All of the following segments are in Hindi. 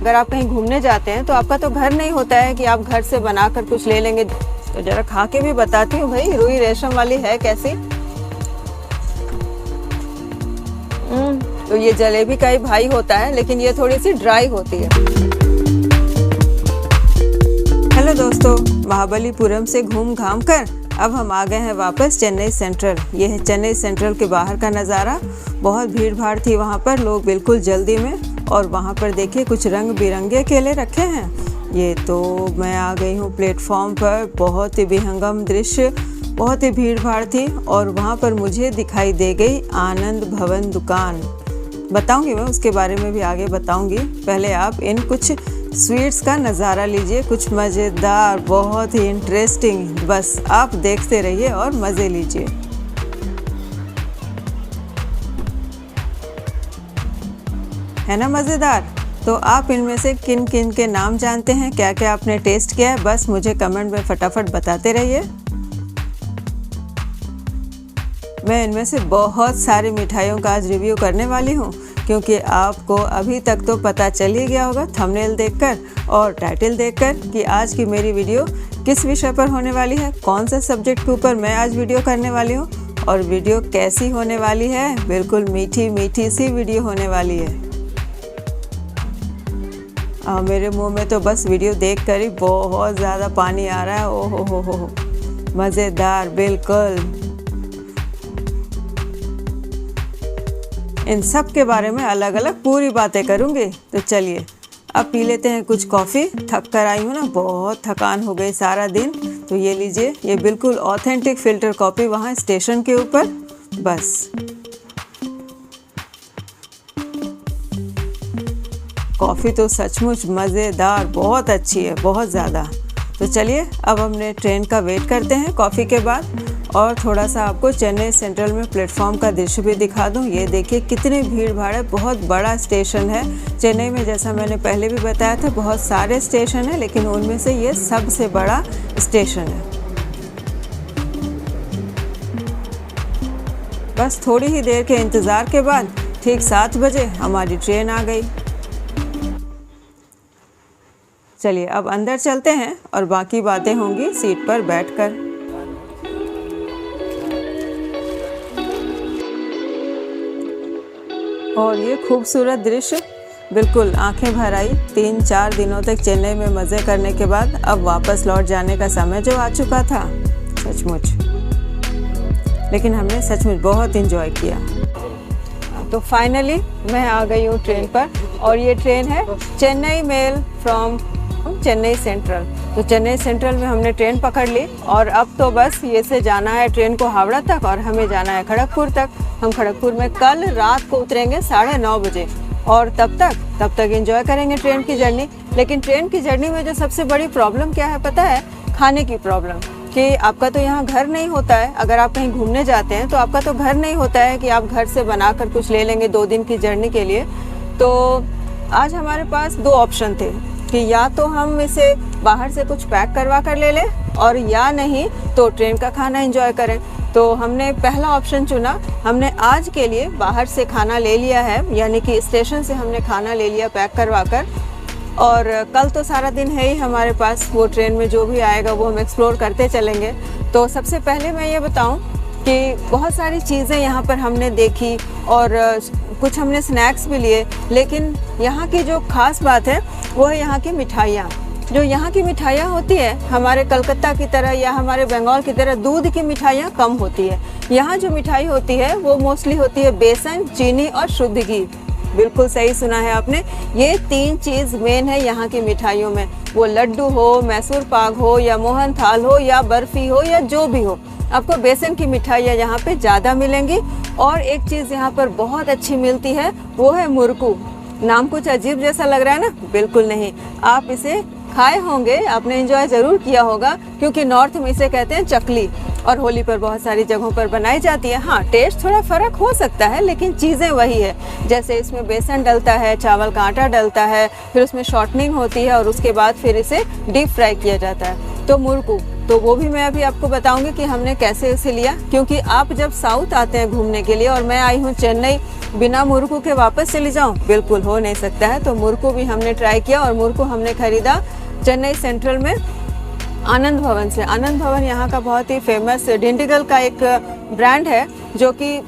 अगर आप कहीं घूमने जाते हैं तो आपका तो घर नहीं होता है कि आप घर से बनाकर कुछ ले लेंगे। तो जरा खा के भी बताती हूँ भाई, रुई रेशम वाली है कैसी। तो ये जलेबी का ही भाई होता है, लेकिन ये थोड़ी सी ड्राई होती है। हेलो दोस्तों, महाबलीपुरम से घूम घाम कर अब हम आ गए हैं वापस चेन्नई सेंट्रल। ये है चेन्नई सेंट्रल के बाहर का नज़ारा। बहुत भीड़ भाड़ थी वहाँ पर, लोग बिल्कुल जल्दी में। और वहाँ पर देखिए कुछ रंग बिरंगे केले रखे हैं। ये तो मैं आ गई हूँ प्लेटफॉर्म पर। बहुत ही विहंगम दृश्य, बहुत ही भीड़ भाड़ थी। और वहाँ पर मुझे दिखाई दे गई आनंद भवन दुकान। बताऊँगी मैं उसके बारे में भी आगे बताऊँगी। पहले आप इन कुछ स्वीट्स का नज़ारा लीजिए, कुछ मज़ेदार, बहुत ही इंटरेस्टिंग। बस आप देखते रहिए और मज़े लीजिए। है ना मज़ेदार? तो आप इनमें से किन किन के नाम जानते हैं, क्या क्या आपने टेस्ट किया है, बस मुझे कमेंट में फटाफट बताते रहिए। मैं इनमें से बहुत सारी मिठाइयों का आज रिव्यू करने वाली हूँ, क्योंकि आपको अभी तक तो पता चल ही गया होगा थंबनेल देखकर और टाइटल देखकर कि आज की मेरी वीडियो किस विषय पर होने वाली है, कौन सा सब्जेक्ट के ऊपर मैं आज वीडियो करने वाली हूँ और वीडियो कैसी होने वाली है। बिल्कुल मीठी मीठी सी वीडियो होने वाली है। मेरे मुंह में तो बस वीडियो देखकर ही बहुत ज़्यादा पानी आ रहा है। ओहो हो, मज़ेदार बिल्कुल। इन सब के बारे में अलग अलग पूरी बातें करूँगी। तो चलिए अब पी लेते हैं कुछ कॉफ़ी। थक कर आई हूँ ना, बहुत थकान हो गई सारा दिन। तो ये लीजिए, ये बिल्कुल ऑथेंटिक फ़िल्टर कॉफ़ी वहाँ स्टेशन के ऊपर। बस कॉफ़ी तो सचमुच मज़ेदार, बहुत अच्छी है, बहुत ज़्यादा। तो चलिए अब हमने ट्रेन का वेट करते हैं कॉफ़ी के बाद। और थोड़ा सा आपको चेन्नई सेंट्रल में प्लेटफॉर्म का दृश्य भी दिखा दूं। ये देखिए कितनी भीड़ भाड़ है, बहुत बड़ा स्टेशन है चेन्नई में। जैसा मैंने पहले भी बताया था, बहुत सारे स्टेशन हैं, लेकिन उनमें से ये सबसे बड़ा स्टेशन है। बस थोड़ी ही देर के इंतज़ार के बाद ठीक 7 बजे हमारी ट्रेन आ गई। चलिए अब अंदर चलते हैं और बाकी बातें होंगी सीट पर बैठकर। और ये खूबसूरत दृश्य, बिल्कुल आंखें भर आई। 3-4 दिनों तक चेन्नई में मज़े करने के बाद अब वापस लौट जाने का समय जो आ चुका था, सचमुच। लेकिन हमने सचमुच बहुत एंजॉय किया। तो फाइनली मैं आ गई हूँ ट्रेन पर, और ये ट्रेन है Chennai Mail from Chennai Central. तो चेन्नई सेंट्रल में हमने ट्रेन पकड़ ली और अब तो बस ये से जाना है ट्रेन को हावड़ा तक, और हमें जाना है खड़गपुर तक। हम खड़गपुर में कल रात को उतरेंगे 9:30 बजे, और तब तक एंजॉय करेंगे ट्रेन की जर्नी। लेकिन ट्रेन की जर्नी में जो सबसे बड़ी प्रॉब्लम क्या है पता है? खाने की प्रॉब्लम। कि आपका तो यहाँ घर नहीं होता है। अगर आप कहीं घूमने जाते हैं तो आपका तो घर नहीं होता है कि आप घर से बनाकर कुछ ले लेंगे 2 दिन की जर्नी के लिए। तो आज हमारे पास 2 ऑप्शन थे कि या तो हम इसे बाहर से कुछ पैक करवा कर ले लें, और या नहीं तो ट्रेन का खाना एंजॉय करें। तो हमने पहला ऑप्शन चुना। हमने आज के लिए बाहर से खाना ले लिया है, यानी कि स्टेशन से हमने खाना ले लिया पैक करवा कर। और कल तो सारा दिन है ही हमारे पास, वो ट्रेन में जो भी आएगा वो हम एक्सप्लोर करते चलेंगे। तो सबसे पहले मैं ये बताऊं कि बहुत सारी चीज़ें यहाँ पर हमने देखी और कुछ हमने स्नैक्स भी लिए। लेकिन यहाँ की जो ख़ास बात है वो है यहाँ की मिठाइयाँ। जो यहाँ की मिठाइयाँ होती है, हमारे कलकत्ता की तरह या हमारे बंगाल की तरह दूध की मिठाइयाँ कम होती है। यहाँ जो मिठाई होती है वो मोस्टली होती है बेसन, चीनी और शुद्ध घी। बिल्कुल सही सुना है आपने, ये 3 चीज़ मेन है यहाँ की मिठाइयों में। वो लड्डू हो, मैसूर पाक हो, या मोहन थाल हो, या बर्फ़ी हो, या जो भी हो, आपको बेसन की मिठाइयाँ यहाँ पे ज़्यादा मिलेंगी। और एक चीज़ यहाँ पर बहुत अच्छी मिलती है, वो है मुरकू। नाम कुछ अजीब जैसा लग रहा है ना? बिल्कुल नहीं, आप इसे खाए होंगे, आपने एंजॉय ज़रूर किया होगा, क्योंकि नॉर्थ में इसे कहते हैं चकली, और होली पर बहुत सारी जगहों पर बनाई जाती है। हाँ, टेस्ट थोड़ा फ़र्क हो सकता है, लेकिन चीज़ें वही है। जैसे इसमें बेसन डलता है, चावल का आटा डलता है, फिर उसमें शॉर्टनिंग होती है, और उसके बाद फिर इसे डीप फ्राई किया जाता है। तो मुरकू तो वो भी मैं अभी आपको बताऊंगी कि हमने कैसे इसे लिया, क्योंकि आप जब साउथ आते हैं घूमने के लिए और मैं आई हूँ चेन्नई, बिना मुर्कू के वापस चली जाऊँ, बिल्कुल हो नहीं सकता है। तो मुर्कू भी हमने ट्राई किया और मुर्कू हमने खरीदा चेन्नई सेंट्रल में आनंद भवन से। आनंद भवन यहाँ का बहुत ही फेमस डिंडिगल का एक ब्रांड है, जो कि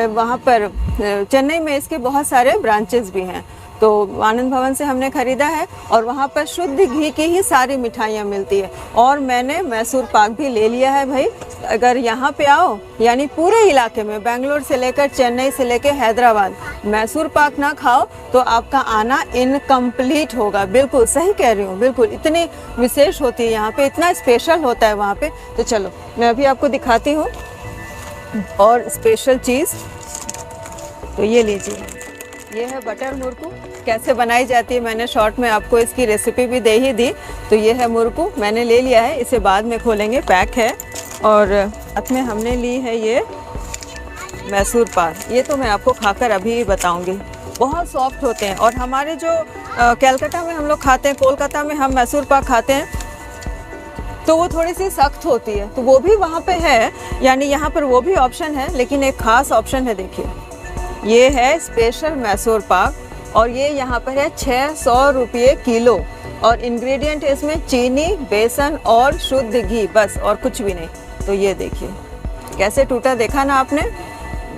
वहाँ पर चेन्नई में इसके बहुत सारे ब्रांचेस भी हैं। तो आनंद भवन से हमने खरीदा है और वहाँ पर शुद्ध घी की ही सारी मिठाइयाँ मिलती है। और मैंने मैसूर पाक भी ले लिया है भाई। अगर यहाँ पे आओ, यानी पूरे इलाके में बेंगलोर से लेकर चेन्नई से लेकर हैदराबाद, मैसूर पाक ना खाओ तो आपका आना इनकम्प्लीट होगा। बिल्कुल सही कह रही हूँ, बिल्कुल इतनी विशेष होती है यहाँ पे, इतना स्पेशल होता है वहाँ पे। तो चलो मैं अभी आपको दिखाती हूँ और स्पेशल चीज़। तो ये लीजिए, ये है बटर मुर्कू। कैसे बनाई जाती है मैंने शॉर्ट में आपको इसकी रेसिपी भी दे ही दी। तो ये है मुर्कू, मैंने ले लिया है, इसे बाद में खोलेंगे, पैक है। और साथ में हमने ली है ये मैसूर पाक। ये तो मैं आपको खाकर अभी बताऊंगी। बहुत सॉफ्ट होते हैं। और हमारे जो कलकत्ता में हम लोग खाते हैं, कोलकाता में हम मैसूर पाक खाते हैं, तो वो थोड़ी सी सख्त होती है। तो वो भी वहाँ पे है, यानी यहाँ पर वो भी ऑप्शन है, लेकिन एक ख़ास ऑप्शन है। देखिए, ये है स्पेशल मैसूर पाक और ये यहाँ पर है 600 रुपये किलो। और इंग्रेडिएंट है इसमें चीनी, बेसन और शुद्ध घी, बस और कुछ भी नहीं। तो ये देखिए कैसे टूटा, देखा ना आपने,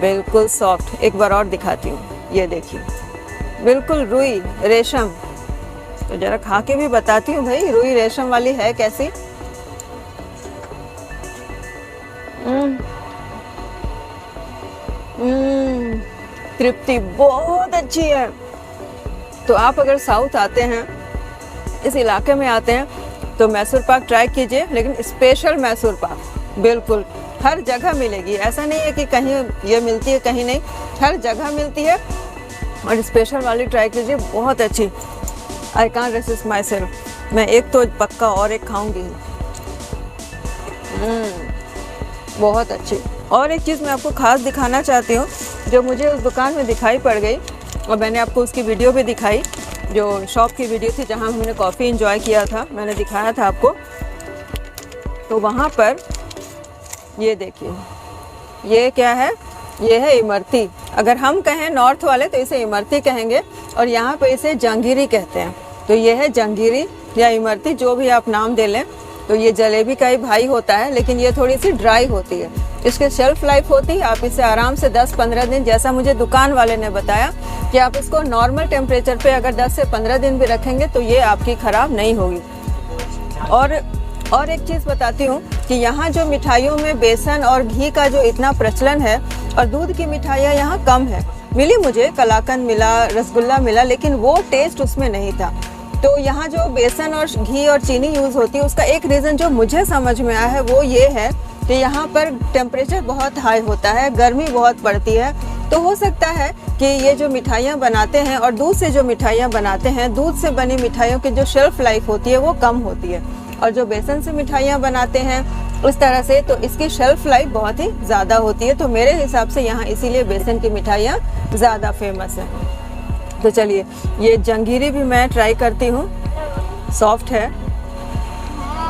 बिल्कुल सॉफ्ट। एक बार और दिखाती हूँ, ये देखिए बिल्कुल रुई रेशम। तो जरा खा के भी बताती हूँ भाई, रुई रेशम वाली है कैसी। तृप्ति बहुत अच्छी है। तो आप अगर साउथ आते हैं, इस इलाके में आते हैं, तो मैसूर पाक ट्राई कीजिए। लेकिन स्पेशल मैसूर पाक बिल्कुल हर जगह मिलेगी। ऐसा नहीं है कि कहीं ये मिलती है कहीं नहीं, हर जगह मिलती है। और स्पेशल वाली ट्राई कीजिए, बहुत अच्छी। I can't resist myself. मैं एक तो पक्का और एक खाऊंगी। बहुत अच्छी। और एक चीज़ मैं आपको ख़ास दिखाना चाहती हूँ, जो मुझे उस दुकान में दिखाई पड़ गई और मैंने आपको उसकी वीडियो भी दिखाई, जो शॉप की वीडियो थी जहाँ हमने कॉफ़ी एंजॉय किया था, मैंने दिखाया था आपको। तो वहाँ पर ये देखिए, ये क्या है, ये है इमरती। अगर हम कहें नॉर्थ वाले तो इसे इमरती कहेंगे, और यहाँ पर इसे जंगीरी कहते हैं। तो ये है जंगीरी या इमरती, जो भी आप नाम दे लें। तो ये जलेबी का ही भाई होता है, लेकिन ये थोड़ी सी ड्राई होती है। इसके शेल्फ लाइफ होती है, आप इसे आराम से 10-15 दिन, जैसा मुझे दुकान वाले ने बताया कि आप इसको नॉर्मल टेम्परेचर पे अगर 10 से 15 दिन भी रखेंगे तो ये आपकी ख़राब नहीं होगी। और एक चीज़ बताती हूँ कि यहाँ जो मिठाइयों में बेसन और घी का जो इतना प्रचलन है, और दूध की मिठाइयाँ यहाँ कम है। मिली मुझे, कलाकंद मिला, रसगुल्ला मिला, लेकिन वो टेस्ट उसमें नहीं था। तो यहाँ जो बेसन और घी और चीनी यूज़ होती है, उसका एक रीज़न जो मुझे समझ में आया है वो ये है कि यहाँ पर टेम्परेचर बहुत हाई होता है, गर्मी बहुत पड़ती है। तो हो सकता है कि ये जो मिठाइयाँ बनाते हैं और दूध से जो मिठाइयाँ बनाते हैं, दूध से बनी मिठाइयों की जो शेल्फ लाइफ होती है वो कम होती है, और जो बेसन से मिठाइयाँ बनाते हैं उस तरह से, तो इसकी शेल्फ लाइफ बहुत ही ज़्यादा होती है। तो मेरे हिसाब से यहाँ इसीलिए बेसन की मिठाइयाँ ज़्यादा फेमस है। तो चलिए, ये जंगीरी भी मैं ट्राई करती हूँ। सॉफ्ट है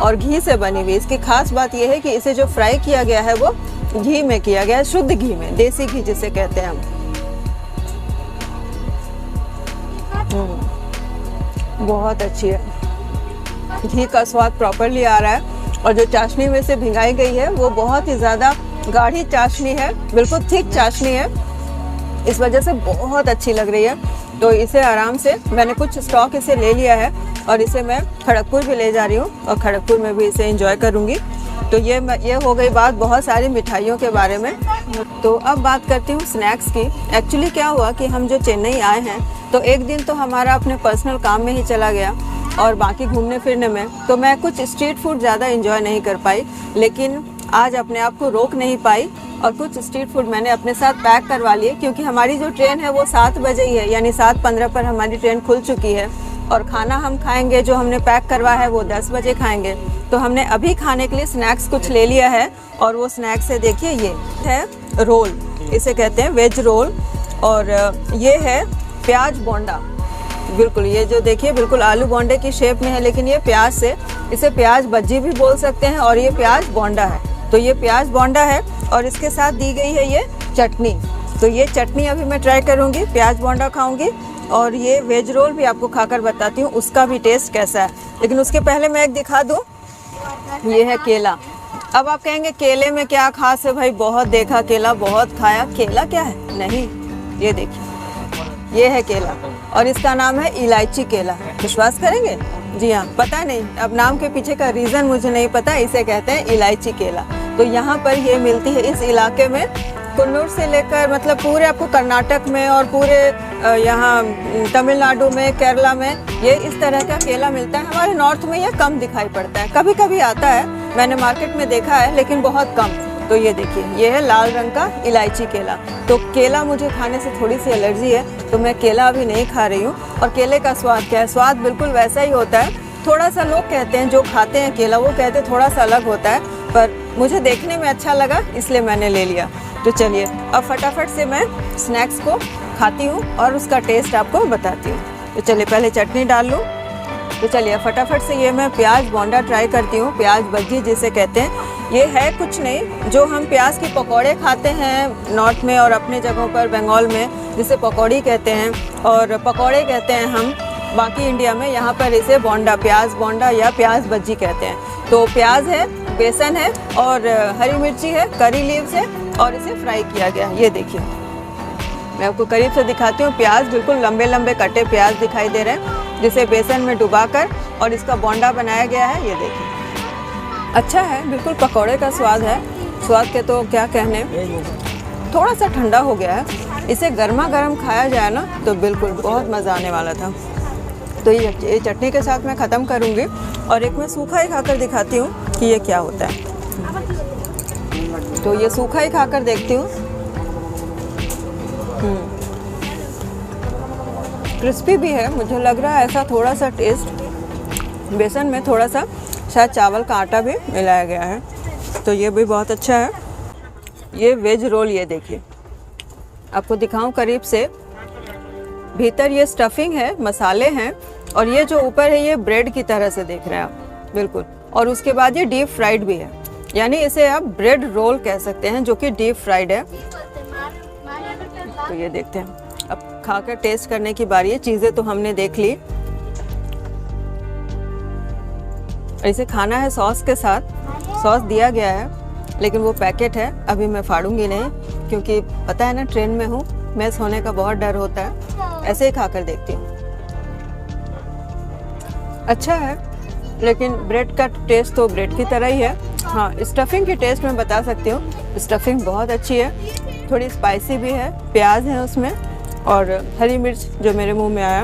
और घी से बनी हुई। इसकी खास बात यह है कि इसे जो फ्राई किया गया है वो घी में किया गया है, शुद्ध घी में, देसी घी जिसे कहते हैं हम। बहुत अच्छी है, घी का स्वाद प्रॉपरली आ रहा है। और जो चाशनी में से भिंगाई गई है वो बहुत ही ज़्यादा गाढ़ी चाशनी है, बिल्कुल थिक चाशनी है, इस वजह से बहुत अच्छी लग रही है। तो इसे आराम से, मैंने कुछ स्टॉक इसे ले लिया है और इसे मैं खड़गपुर भी ले जा रही हूँ और खड़गपुर में भी इसे एंजॉय करूँगी। तो ये हो गई बात बहुत सारी मिठाइयों के बारे में। तो अब बात करती हूँ स्नैक्स की। एक्चुअली क्या हुआ कि हम जो चेन्नई आए हैं, तो एक दिन तो हमारा अपने पर्सनल काम में ही चला गया और बाकी घूमने फिरने में, तो मैं कुछ स्ट्रीट फूड ज़्यादा एंजॉय नहीं कर पाई। लेकिन आज अपने आप को रोक नहीं पाई और कुछ स्ट्रीट फूड मैंने अपने साथ पैक करवा लिए, क्योंकि हमारी जो ट्रेन है वो 7 बजे ही है, यानी 7:15 पर हमारी ट्रेन खुल चुकी है। और खाना हम खाएंगे जो हमने पैक करवा है वो 10 बजे खाएंगे। तो हमने अभी खाने के लिए स्नैक्स कुछ ले लिया है, और वो स्नैक्स है, देखिए ये है रोल, इसे कहते हैं वेज रोल, और ये है प्याज बोंडा। बिल्कुल ये जो देखिए बिल्कुल आलू बोंडे की शेप में है, लेकिन ये प्याज से इसे प्याज बज्जी भी बोल सकते हैं और ये प्याज बोंडा है। तो ये प्याज बोंडा है और इसके साथ दी गई है ये चटनी। तो ये चटनी अभी मैं ट्राई करूँगी, प्याज बोंडा खाऊँगी और ये वेज रोल भी आपको खाकर बताती हूँ उसका भी टेस्ट कैसा है। लेकिन उसके पहले मैं एक दिखा दूँ, ये है केला। अब आप कहेंगे केले में क्या खास है भाई, बहुत देखा केला, बहुत खाया, केला क्या है? नहीं, ये देखिए, ये है केला और इसका नाम है इलायची केला। विश्वास करेंगे? जी हाँ, पता नहीं, अब नाम के पीछे का रीज़न मुझे नहीं पता, इसे कहते हैं इलायची केला। तो यहाँ पर ये मिलती है इस इलाके में, कुन्नूर से लेकर मतलब पूरे आपको कर्नाटक में और पूरे यहाँ तमिलनाडु में, केरला में ये इस तरह का केला मिलता है। हमारे नॉर्थ में ये कम दिखाई पड़ता है, कभी कभी आता है, मैंने मार्केट में देखा है लेकिन बहुत कम। तो ये देखिए, ये है लाल रंग का इलायची केला। तो केला मुझे खाने से थोड़ी सी एलर्जी है, तो मैं केला अभी नहीं खा रही हूँ। और केले का स्वाद क्या है? स्वाद बिल्कुल वैसा ही होता है। थोड़ा सा लोग कहते हैं, जो खाते हैं केला वो कहते हैं थोड़ा सा अलग होता है, पर मुझे देखने में अच्छा लगा इसलिए मैंने ले लिया। तो चलिए अब फटाफट से मैं स्नैक्स को खाती हूँ और उसका टेस्ट आपको बताती हूँ। तो चलिए पहले चटनी डाल लूँ। तो चलिए फटाफट से ये मैं प्याज बोंडा ट्राई करती हूँ, प्याज बज्जी जिसे कहते हैं। ये है कुछ नहीं, जो हम प्याज के पकौड़े खाते हैं नॉर्थ में और अपने जगहों पर बंगाल में जिसे पकौड़ी कहते हैं और पकौड़े कहते हैं हम बाकी इंडिया में, यहाँ पर इसे बोंडा, प्याज बोंडा या प्याज बज्जी कहते हैं। तो प्याज है, बेसन है और हरी मिर्ची है, करी लीव्स है और इसे फ्राई किया गया। ये देखिए, मैं आपको करीब से दिखाती हूँ। प्याज बिल्कुल लंबे लंबे कटे प्याज दिखाई दे रहे हैं जिसे बेसन में डुबाकर और इसका बोंडा बनाया गया है। ये देखिए, अच्छा है, बिल्कुल पकौड़े का स्वाद है। स्वाद के तो क्या कहने, थोड़ा सा ठंडा हो गया है। इसे गर्मा गर्म खाया जाए ना तो बिल्कुल बहुत मज़ा आने वाला था। तो ये चटनी के साथ मैं ख़त्म करूँगी और एक मैं सूखा ही खाकर दिखाती हूँ कि ये क्या होता है। तो ये सूखा ही खाकर देखती हूँ। क्रिस्पी भी है, मुझे लग रहा है ऐसा थोड़ा सा टेस्ट बेसन में थोड़ा सा शायद चावल का आटा भी मिलाया गया है। तो ये भी बहुत अच्छा है। ये वेज रोल, ये देखिए, आपको दिखाऊं करीब से। भीतर ये स्टफिंग है, मसाले हैं और ये जो ऊपर है ये ब्रेड की तरह से देख रहे हैं आप, बिल्कुल। और उसके बाद ये डीप फ्राइड भी है, यानी इसे आप ब्रेड रोल कह सकते हैं जो कि डीप फ्राइड है। तो ये देखते हैं, अब खाकर टेस्ट करने की बारी है। चीज़ें तो हमने देख ली। इसे खाना है सॉस के साथ, सॉस दिया गया है लेकिन वो पैकेट है, अभी मैं फाड़ूंगी नहीं क्योंकि पता है ना ट्रेन में हूँ, मैस होने का बहुत डर होता है। ऐसे ही खाकर देखती हूँ। अच्छा है लेकिन ब्रेड का टेस्ट तो ब्रेड की तरह ही है। हाँ, स्टफिंग की टेस्ट मैं बता सकती हूँ, स्टफिंग बहुत अच्छी है, थोड़ी स्पाइसी भी है, प्याज है उसमें और हरी मिर्च जो मेरे मुंह में आया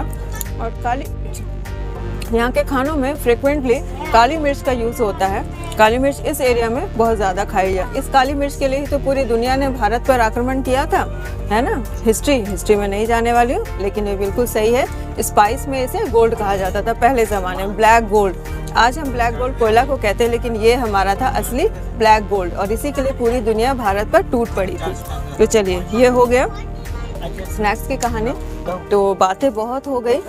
और काली मिर्च। यहाँ के खानों में फ्रिक्वेंटली काली मिर्च का यूज़ होता है। काली मिर्च इस एरिया में बहुत ज़्यादा खाई जाए। इस काली मिर्च के लिए ही तो पूरी दुनिया ने भारत पर आक्रमण किया था, है ना। हिस्ट्री में नहीं जाने वाली हूँ लेकिन ये बिल्कुल सही है। स्पाइस में इसे गोल्ड कहा जाता था पहले ज़माने में, ब्लैक गोल्ड। आज हम ब्लैक गोल्ड कोयला को कहते हैं लेकिन ये हमारा था असली ब्लैक गोल्ड और इसी के लिए पूरी दुनिया भारत पर टूट पड़ी थी। तो चलिए, ये हो गया स्नैक्स की कहानी। तो बातें बहुत हो गई,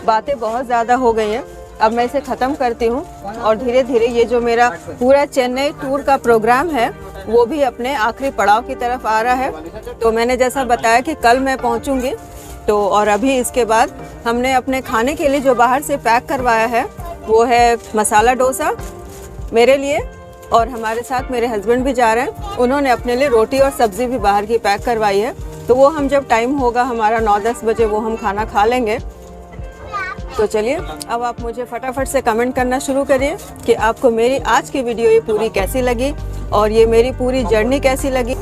बातें बहुत ज़्यादा हो गई हैं। अब मैं इसे ख़त्म करती हूँ और धीरे धीरे ये जो मेरा पूरा चेन्नई टूर का प्रोग्राम है वो भी अपने आखिरी पड़ाव की तरफ आ रहा है। तो मैंने जैसा बताया कि कल मैं पहुँचूँगी, तो और अभी इसके बाद हमने अपने खाने के लिए जो बाहर से पैक करवाया है वो है मसाला डोसा मेरे लिए, और हमारे साथ मेरे हस्बैंड भी जा रहे हैं। उन्होंने अपने लिए रोटी और सब्ज़ी भी बाहर की पैक करवाई है। तो वो हम जब टाइम होगा हमारा 9-10 बजे वो हम खाना खा लेंगे। तो चलिए अब आप मुझे फटाफट से कमेंट करना शुरू करिए कि आपको मेरी आज की वीडियो ये पूरी कैसी लगी और ये मेरी पूरी जर्नी कैसी लगी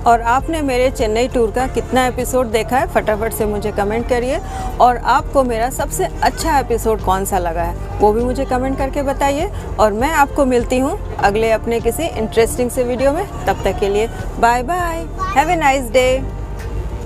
और आपने मेरे चेन्नई टूर का कितना एपिसोड देखा है। फटाफट से मुझे कमेंट करिए और आपको मेरा सबसे अच्छा एपिसोड कौन सा लगा है वो भी मुझे कमेंट करके बताइए। और मैं आपको मिलती हूँ अगले अपने किसी इंटरेस्टिंग से वीडियो में। तब तक के लिए bye bye, have a nice day.